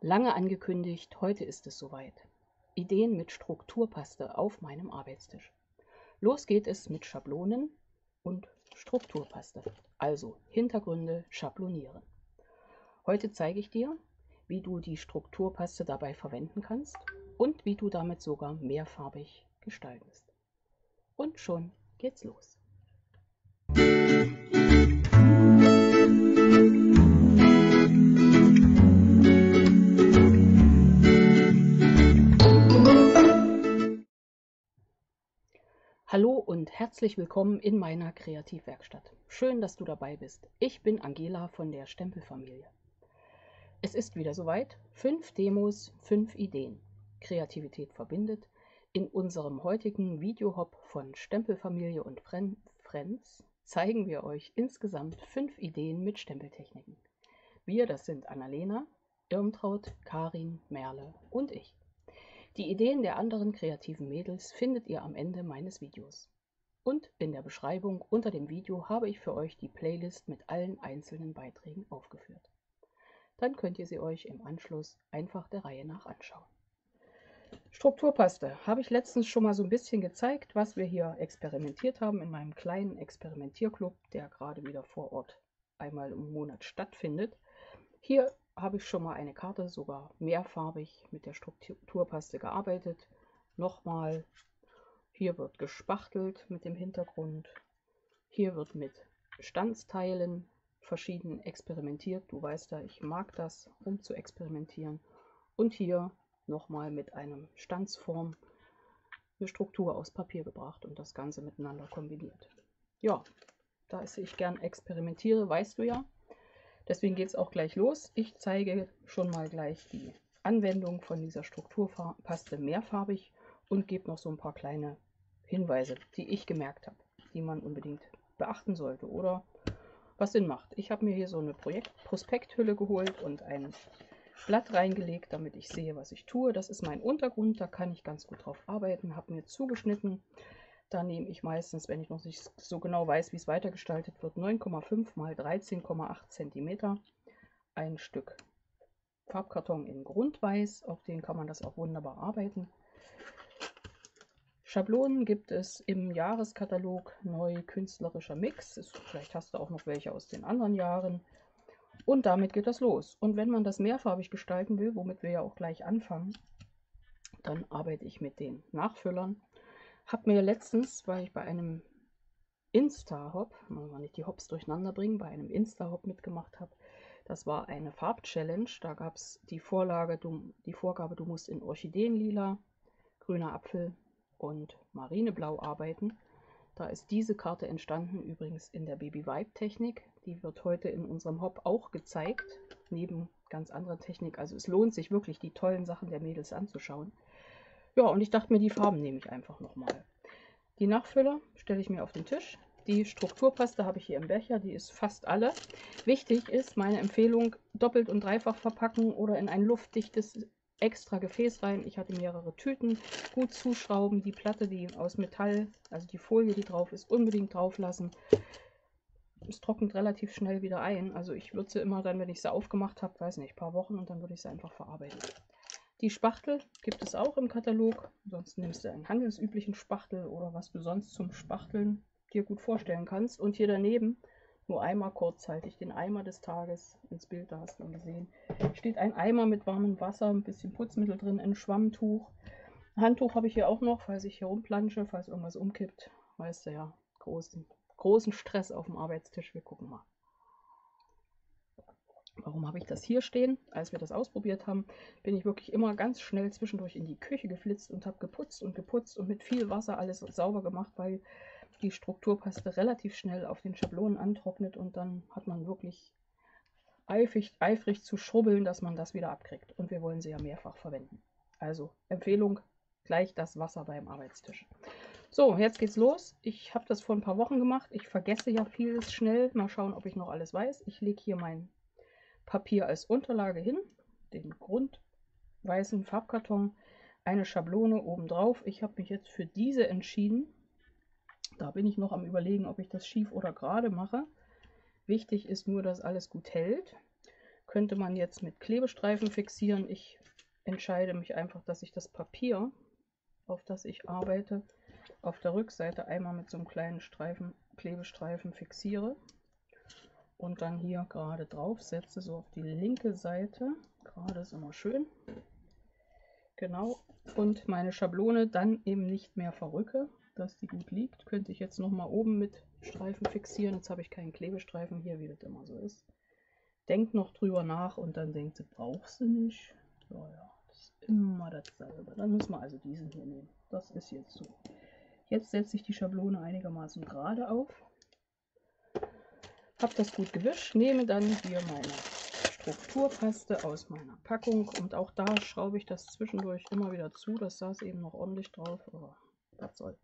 Lange angekündigt, heute ist es soweit. Ideen mit Strukturpaste auf meinem Arbeitstisch. Los geht es mit Schablonen und Strukturpaste, also Hintergründe schablonieren. Heute zeige ich dir, wie du die Strukturpaste dabei verwenden kannst und wie du damit sogar mehrfarbig gestaltest. Und schon geht's los. Hallo und herzlich willkommen in meiner Kreativwerkstatt. Schön, dass du dabei bist. Ich bin Angela von der Stempelfamilie. Es ist wieder soweit. 5 Demos, 5 Ideen. Kreativität verbindet. In unserem heutigen Videohop von Stempelfamilie und Friends zeigen wir euch insgesamt 5 Ideen mit Stempeltechniken. Wir, das sind Annalena, Irmtraut, Karin, Merle und ich. Die Ideen der anderen kreativen Mädels findet ihr am Ende meines Videos. Und in der Beschreibung unter dem Video habe ich für euch die Playlist mit allen einzelnen Beiträgen aufgeführt. Dann könnt ihr sie euch im Anschluss einfach der Reihe nach anschauen. Strukturpaste habe ich letztens schon mal so ein bisschen gezeigt, was wir hier experimentiert haben in meinem kleinen Experimentierclub, der gerade wieder vor Ort einmal im Monat stattfindet. Hier habe ich schon mal eine Karte, sogar mehrfarbig mit der Strukturpaste gearbeitet. Nochmal, hier wird gespachtelt mit dem Hintergrund. Hier wird mit Standsteilen verschieden experimentiert. Du weißt ja, ich mag das, um zu experimentieren. Und hier nochmal mit einem Stanzform eine Struktur aus Papier gebracht und das Ganze miteinander kombiniert. Ja, da ich gern experimentiere, weißt du ja. Deswegen geht es auch gleich los. Ich zeige schon mal gleich die Anwendung von dieser Strukturpaste mehrfarbig und gebe noch so ein paar kleine Hinweise, die ich gemerkt habe, die man unbedingt beachten sollte oder was Sinn macht. Ich habe mir hier so eine Prospekthülle geholt und ein Blatt reingelegt, damit ich sehe, was ich tue. Das ist mein Untergrund, da kann ich ganz gut drauf arbeiten, habe mir zugeschnitten. Da nehme ich meistens, wenn ich noch nicht so genau weiß, wie es weitergestaltet wird, 9,5 mal 13,8 cm. Ein Stück Farbkarton in Grundweiß, auf den kann man das auch wunderbar arbeiten. Schablonen gibt es im Jahreskatalog Neu Künstlerischer Mix. Vielleicht hast du auch noch welche aus den anderen Jahren. Und damit geht das los. Und wenn man das mehrfarbig gestalten will, womit wir ja auch gleich anfangen, dann arbeite ich mit den Nachfüllern. Habe mir letztens, weil ich bei einem Insta-Hop, mal nicht die Hops durcheinander bringen, bei einem Insta-Hop mitgemacht habe, das war eine Farb-Challenge. Da gab es die Vorgabe, du musst in Orchideenlila, grüner Apfel und Marineblau arbeiten. Da ist diese Karte entstanden, übrigens in der Baby Vibe Technik. Die wird heute in unserem Hop auch gezeigt, neben ganz anderer Technik. Also es lohnt sich wirklich, die tollen Sachen der Mädels anzuschauen. Ja, und ich dachte mir, die Farben nehme ich einfach nochmal. Die Nachfüller stelle ich mir auf den Tisch. Die Strukturpaste habe ich hier im Becher, die ist fast alle. Wichtig ist meine Empfehlung, doppelt und dreifach verpacken oder in ein luftdichtes extra Gefäß rein. Ich hatte mehrere Tüten. Gut zuschrauben, die Platte, die aus Metall, also die Folie, die drauf ist, unbedingt drauf lassen. Es trocknet relativ schnell wieder ein. Also ich würde sie immer dann, wenn ich sie aufgemacht habe, weiß nicht, ein paar Wochen und dann würde ich sie einfach verarbeiten. Die Spachtel gibt es auch im Katalog. Sonst nimmst du einen handelsüblichen Spachtel oder was du sonst zum Spachteln dir gut vorstellen kannst. Und hier daneben, nur einmal kurz halte ich den Eimer des Tages ins Bild, da hast du ihn gesehen. Steht ein Eimer mit warmem Wasser, ein bisschen Putzmittel drin, ein Schwammtuch. Ein Handtuch habe ich hier auch noch, falls ich hier rumplansche, falls irgendwas umkippt. Weißt du ja, großen Stress auf dem Arbeitstisch. Wir gucken mal. Warum habe ich das hier stehen? Als wir das ausprobiert haben, bin ich wirklich immer ganz schnell zwischendurch in die Küche geflitzt und habe geputzt und mit viel Wasser alles sauber gemacht, weil die Strukturpaste relativ schnell auf den Schablonen antrocknet und dann hat man wirklich eifrig zu schrubbeln, dass man das wieder abkriegt. Und wir wollen sie ja mehrfach verwenden. Also Empfehlung, gleich das Wasser beim Arbeitstisch. So, jetzt geht's los. Ich habe das vor ein paar Wochen gemacht. Ich vergesse ja vieles schnell. Mal schauen, ob ich noch alles weiß. Ich lege hier mein Papier als Unterlage hin, den grundweißen Farbkarton, eine Schablone obendrauf. Ich habe mich jetzt für diese entschieden. Da bin ich noch am Überlegen, ob ich das schief oder gerade mache. Wichtig ist nur, dass alles gut hält. Könnte man jetzt mit Klebestreifen fixieren. Ich entscheide mich einfach, dass ich das Papier, auf das ich arbeite, auf der Rückseite einmal mit so einem kleinen Klebestreifen fixiere und dann hier gerade drauf setze, so auf die linke Seite. Gerade ist immer schön. Genau. Und meine Schablone dann eben nicht mehr verrücke, dass die gut liegt. Könnte ich jetzt noch mal oben mit Streifen fixieren. Jetzt habe ich keinen Klebestreifen hier, wie das immer so ist. Denkt noch drüber nach und dann denkt sie, brauchst du nicht. Ja, das ist immer dasselbe. Dann müssen wir also diesen hier nehmen. Das ist jetzt so. Jetzt setze ich die Schablone einigermaßen gerade auf. Habe das gut gewischt, nehme dann hier meine Strukturpaste aus meiner Packung und auch da schraube ich das zwischendurch immer wieder zu. Das saß eben noch ordentlich drauf, aber was soll.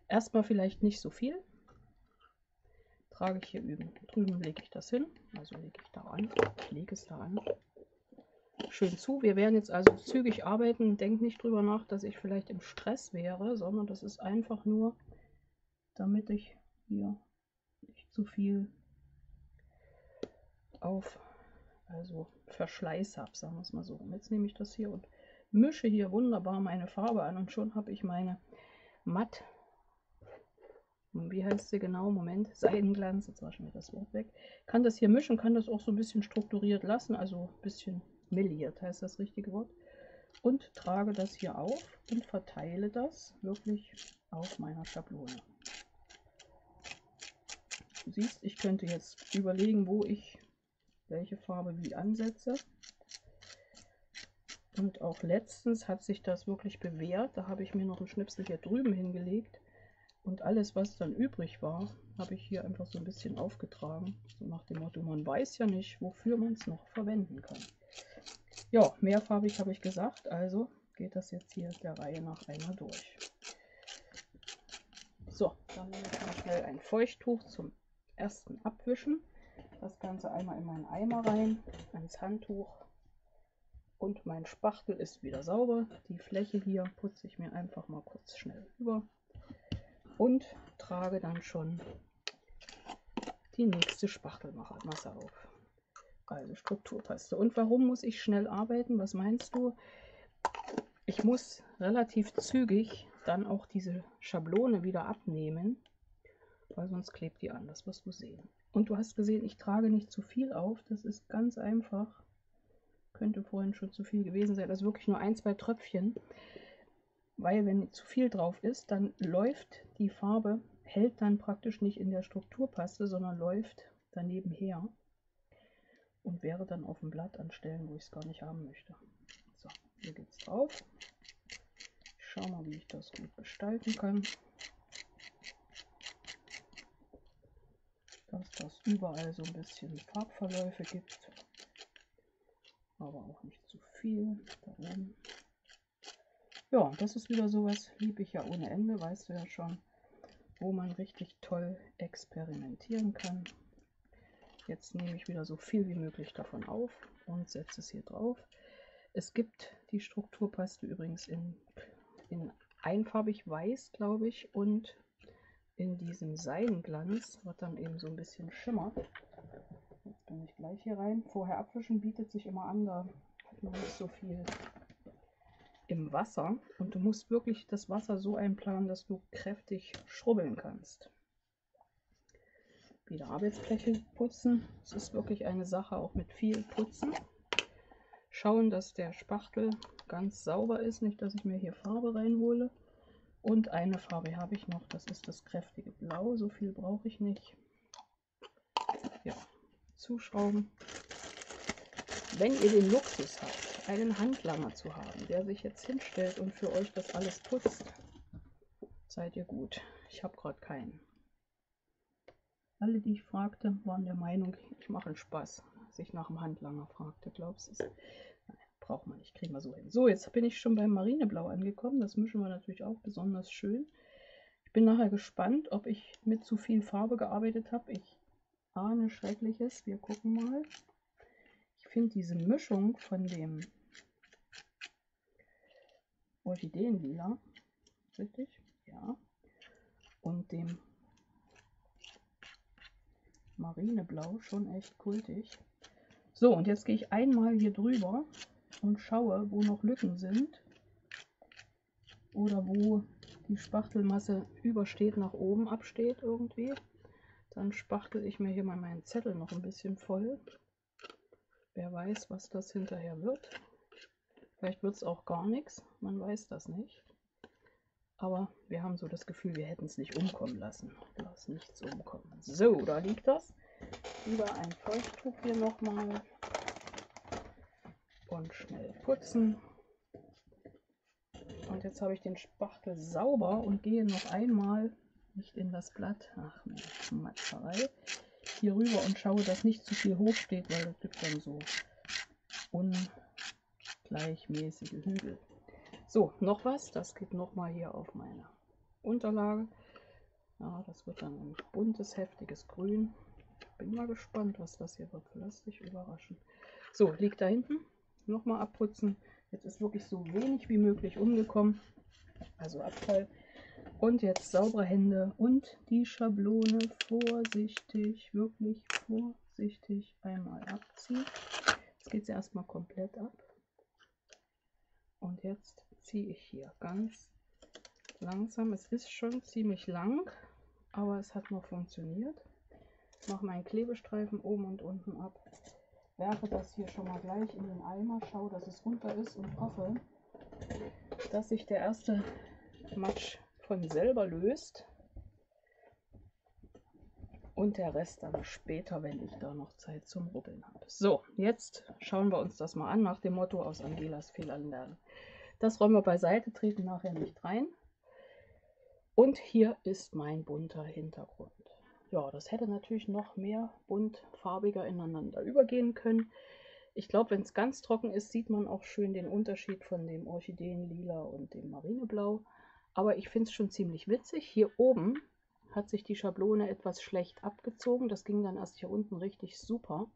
Erstmal vielleicht nicht so viel. Trage ich hier drüben lege ich das hin, also lege es da an. Schön zu. Wir werden jetzt also zügig arbeiten. Denkt nicht drüber nach, dass ich vielleicht im Stress wäre, sondern das ist einfach nur, damit ich hier nicht zu viel also Verschleiß habe, sagen wir es mal so. Und jetzt nehme ich das hier und mische hier wunderbar meine Farbe an und schon habe ich meine matt, wie heißt sie genau, Moment, Seidenglanz, jetzt war schon wieder das Wort weg. Kann das hier mischen, kann das auch so ein bisschen strukturiert lassen, also ein bisschen meliert heißt das richtige Wort. Und trage das hier auf und verteile das wirklich auf meiner Schablone. Du siehst, ich könnte jetzt überlegen, wo ich welche Farbe wie ansetze. Und auch letztens hat sich das wirklich bewährt. Da habe ich mir noch einen Schnipsel hier drüben hingelegt. Und alles, was dann übrig war, habe ich hier einfach so ein bisschen aufgetragen. So nach dem Motto, man weiß ja nicht, wofür man es noch verwenden kann. Ja, mehrfarbig habe ich gesagt, also geht das jetzt hier der Reihe nach einmal durch. So, dann nehme ich mal schnell ein Feuchttuch zum ersten Abwischen. Das Ganze einmal in meinen Eimer rein, ans Handtuch. Und mein Spachtel ist wieder sauber. Die Fläche hier putze ich mir einfach mal kurz schnell über. Und trage dann schon die nächste Spachtelmasse auf. Also Strukturpaste. Und warum muss ich schnell arbeiten? Was meinst du? Ich muss relativ zügig dann auch diese Schablone wieder abnehmen, weil sonst klebt die an. Das wirst du sehen. Und du hast gesehen, ich trage nicht zu viel auf. Das ist ganz einfach. Könnte vorhin schon zu viel gewesen sein. Also wirklich nur ein, zwei Tröpfchen. Weil wenn zu viel drauf ist, dann läuft die Farbe, hält dann praktisch nicht in der Strukturpaste, sondern läuft daneben her und wäre dann auf dem Blatt an Stellen, wo ich es gar nicht haben möchte. So, hier geht es drauf. Ich schaue mal, wie ich das gut gestalten kann. Dass das überall so ein bisschen Farbverläufe gibt, aber auch nicht zu viel. Da oben. Ja, das ist wieder sowas, liebe ich ja ohne Ende, weißt du ja schon, wo man richtig toll experimentieren kann. Jetzt nehme ich wieder so viel wie möglich davon auf und setze es hier drauf. Es gibt die Strukturpaste übrigens in einfarbig weiß, glaube ich, und in diesem Seidenglanz, was dann eben so ein bisschen schimmert. Jetzt bin ich gleich hier rein. Vorher abwischen bietet sich immer an, da hat man nicht so viel im Wasser. Und du musst wirklich das Wasser so einplanen, dass du kräftig schrubbeln kannst. Wieder Arbeitsfläche putzen. Es ist wirklich eine Sache auch mit viel Putzen. Schauen, dass der Spachtel ganz sauber ist, nicht, dass ich mir hier Farbe reinhole. Und eine Farbe habe ich noch, das ist das kräftige Blau. So viel brauche ich nicht. Ja, zuschrauben. Wenn ihr den Luxus habt, einen Handlanger zu haben, der sich jetzt hinstellt und für euch das alles putzt, seid ihr gut. Ich habe gerade keinen. Alle, die ich fragte, waren der Meinung, ich mache einen Spaß, als ich nach dem Handlanger fragte. Glaubst du es? Braucht man nicht, kriegen wir so hin. So, jetzt bin ich schon beim Marineblau angekommen. Das mischen wir natürlich auch besonders schön. Ich bin nachher gespannt, ob ich mit zu viel Farbe gearbeitet habe. Ich ahne Schreckliches. Wir gucken mal. Ich finde diese Mischung von dem Orchideenlila, richtig? Ja. Und dem Marineblau schon echt kultig. So, und jetzt gehe ich einmal hier drüber und schaue, wo noch Lücken sind oder wo die Spachtelmasse übersteht, nach oben absteht irgendwie. Dann spachtel ich mir hier mal meinen Zettel noch ein bisschen voll. Wer weiß, was das hinterher wird. Vielleicht wird es auch gar nichts, man weiß das nicht. Aber wir haben so das Gefühl, wir hätten es nicht umkommen lassen. Lass nichts umkommen. So, da liegt das. Über ein Feuchttuch hier nochmal. Und schnell putzen. Und jetzt habe ich den Spachtel sauber und gehe noch einmal, nicht in das Blatt, ach Mensch, Matzerei, hier rüber und schaue, dass nicht zu viel hoch steht, weil das gibt dann so ungleichmäßige Hügel. So, noch was, das geht nochmal hier auf meine Unterlage. Ja, das wird dann ein buntes, heftiges Grün. Bin mal gespannt, was das hier wird. Lass dich überraschen. So, liegt da hinten. Nochmal abputzen. Jetzt ist wirklich so wenig wie möglich umgekommen. Also Abfall. Und jetzt saubere Hände und die Schablone vorsichtig, wirklich vorsichtig einmal abziehen. Jetzt geht sie erstmal komplett ab. Und jetzt ziehe ich hier ganz langsam. Es ist schon ziemlich lang, aber es hat noch funktioniert. Ich mache meinen Klebestreifen oben und unten ab. Werfe das hier schon mal gleich in den Eimer, schaue, dass es runter ist und hoffe, dass sich der erste Matsch von selber löst. Und der Rest dann später, wenn ich da noch Zeit zum Rubbeln habe. So, jetzt schauen wir uns das mal an, nach dem Motto aus Angelas Fehlern lernen. Das räumen wir beiseite, treten nachher nicht rein. Und hier ist mein bunter Hintergrund. Ja, das hätte natürlich noch mehr bunt farbiger ineinander übergehen können. Ich glaube, wenn es ganz trocken ist, sieht man auch schön den Unterschied von dem Orchideenlila und dem Marineblau. Aber ich finde es schon ziemlich witzig. Hier oben hat sich die Schablone etwas schlecht abgezogen. Das ging dann erst hier unten richtig super.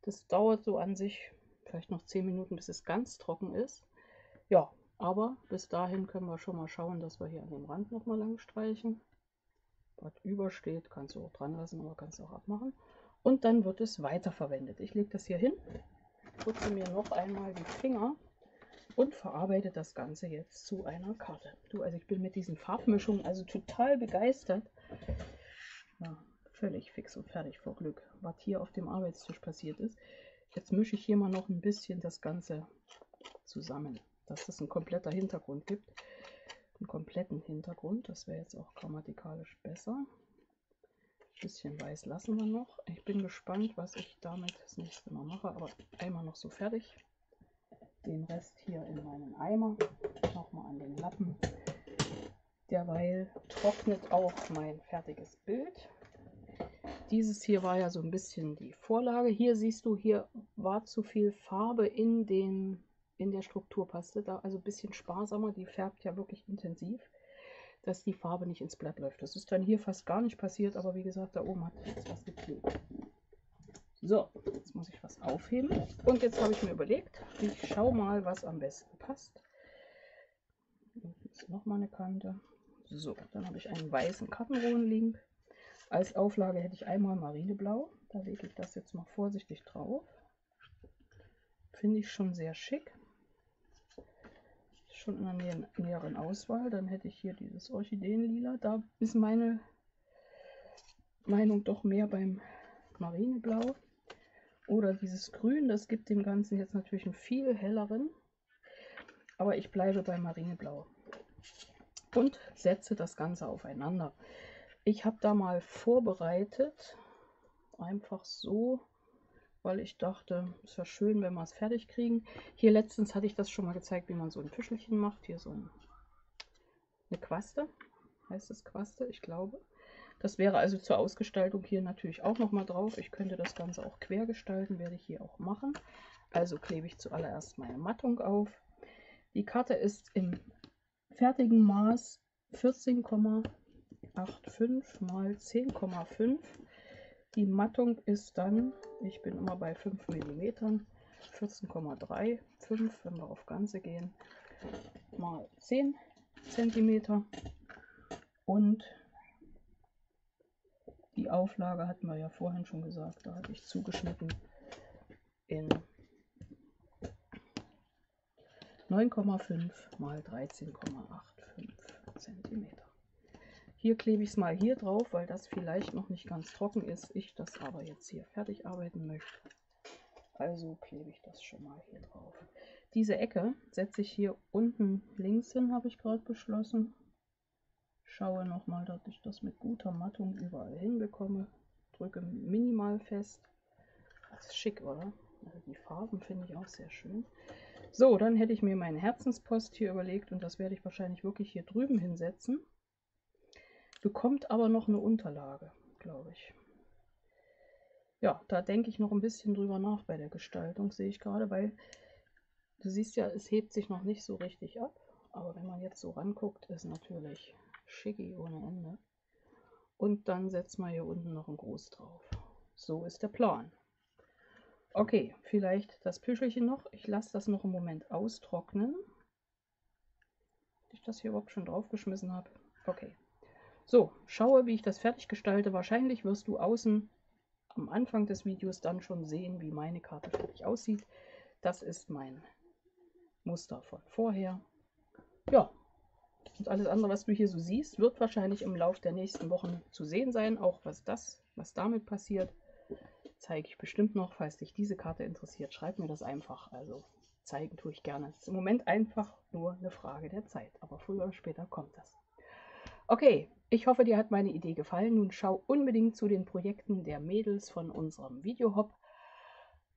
Das dauert so an sich vielleicht noch 10 Minuten, bis es ganz trocken ist. Ja, aber bis dahin können wir schon mal schauen, dass wir hier an dem Rand noch mal lang streichen. Was übersteht, kannst du auch dran lassen, aber kannst du auch abmachen. Und dann wird es weiterverwendet. Ich lege das hier hin, putze mir noch einmal die Finger und verarbeite das Ganze jetzt zu einer Karte. Du, also ich bin mit diesen Farbmischungen also total begeistert. Ja, völlig fix und fertig vor Glück, was hier auf dem Arbeitstisch passiert ist. Jetzt mische ich hier mal noch ein bisschen das Ganze zusammen, dass das ein kompletter Hintergrund gibt. Einen kompletten Hintergrund, das wäre jetzt auch grammatikalisch besser. Ein bisschen weiß lassen wir noch. Ich bin gespannt, was ich damit das nächste Mal mache, aber einmal noch so fertig. Den Rest hier in meinen Eimer, nochmal an den Lappen. Derweil trocknet auch mein fertiges Bild. Dieses hier war ja so ein bisschen die Vorlage. Hier siehst du, hier war zu viel Farbe in der Strukturpaste. Da also ein bisschen sparsamer, die färbt ja wirklich intensiv, dass die Farbe nicht ins Blatt läuft. Das ist dann hier fast gar nicht passiert, aber wie gesagt, da oben hat jetzt was geklebt. So, jetzt muss ich was aufheben. Und jetzt habe ich mir überlegt, ich schaue mal, was am besten passt. Hier ist nochmal eine Kante. So, dann habe ich einen weißen Kartenrohren liegen. Als Auflage hätte ich einmal Marineblau. Da lege ich das jetzt mal vorsichtig drauf. Finde ich schon sehr schick. Schon in der näheren Auswahl. Dann hätte ich hier dieses Orchideenlila. Da ist meine Meinung doch mehr beim Marineblau. Oder dieses Grün, das gibt dem Ganzen jetzt natürlich einen viel helleren. Aber ich bleibe beim Marineblau. Und setze das Ganze aufeinander. Ich habe da mal vorbereitet, einfach so, weil ich dachte, es wäre schön, wenn wir es fertig kriegen. Hier letztens hatte ich das schon mal gezeigt, wie man so ein Fischelchen macht. Hier so eine Quaste, heißt es Quaste, ich glaube. Das wäre also zur Ausgestaltung hier natürlich auch noch mal drauf. Ich könnte das Ganze auch quer gestalten, werde ich hier auch machen. Also klebe ich zuallererst meine Mattung auf. Die Karte ist im fertigen Maß 14,85 mal 10,5. Die Mattung ist dann, ich bin immer bei 5 mm, 14,35, wenn wir auf Ganze gehen, mal 10 cm. Und die Auflage hatten wir ja vorhin schon gesagt, da hatte ich zugeschnitten in 9,5 mal 13,85 cm. Hier klebe ich es mal hier drauf, weil das vielleicht noch nicht ganz trocken ist. Ich das aber jetzt hier fertig arbeiten möchte. Also klebe ich das schon mal hier drauf. Diese Ecke setze ich hier unten links hin, habe ich gerade beschlossen. Schaue nochmal, dass ich das mit guter Mattung überall hinbekomme. Drücke minimal fest. Das ist schick, oder? Also die Farben finde ich auch sehr schön. So, dann hätte ich mir meinen Herzenspost hier überlegt und das werde ich wahrscheinlich wirklich hier drüben hinsetzen. Bekommt aber noch eine Unterlage, glaube ich. Ja, da denke ich noch ein bisschen drüber nach bei der Gestaltung, sehe ich gerade, weil du siehst ja, es hebt sich noch nicht so richtig ab. Aber wenn man jetzt so ranguckt, ist natürlich schicki ohne Ende. Und dann setzen wir hier unten noch ein Groß drauf. So ist der Plan. Okay, vielleicht das Püschelchen noch. Ich lasse das noch einen Moment austrocknen. Ich das hier überhaupt schon draufgeschmissen habe. Okay. So, schaue, wie ich das fertig gestalte. Wahrscheinlich wirst du außen am Anfang des Videos dann schon sehen, wie meine Karte fertig aussieht. Das ist mein Muster von vorher. Ja, und alles andere, was du hier so siehst, wird wahrscheinlich im Laufe der nächsten Wochen zu sehen sein. Auch was damit passiert, zeige ich bestimmt noch. Falls dich diese Karte interessiert, schreib mir das einfach. Also zeigen tue ich gerne. Es ist im Moment einfach nur eine Frage der Zeit. Aber früher oder später kommt das. Okay, ich hoffe, dir hat meine Idee gefallen. Nun schau unbedingt zu den Projekten der Mädels von unserem Videohop.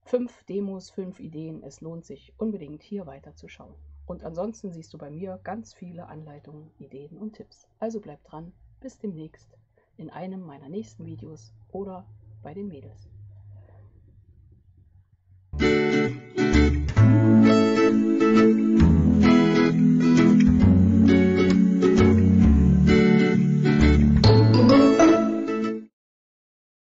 5 Demos, 5 Ideen. Es lohnt sich unbedingt hier weiterzuschauen. Und ansonsten siehst du bei mir ganz viele Anleitungen, Ideen und Tipps. Also bleib dran, bis demnächst in einem meiner nächsten Videos oder bei den Mädels.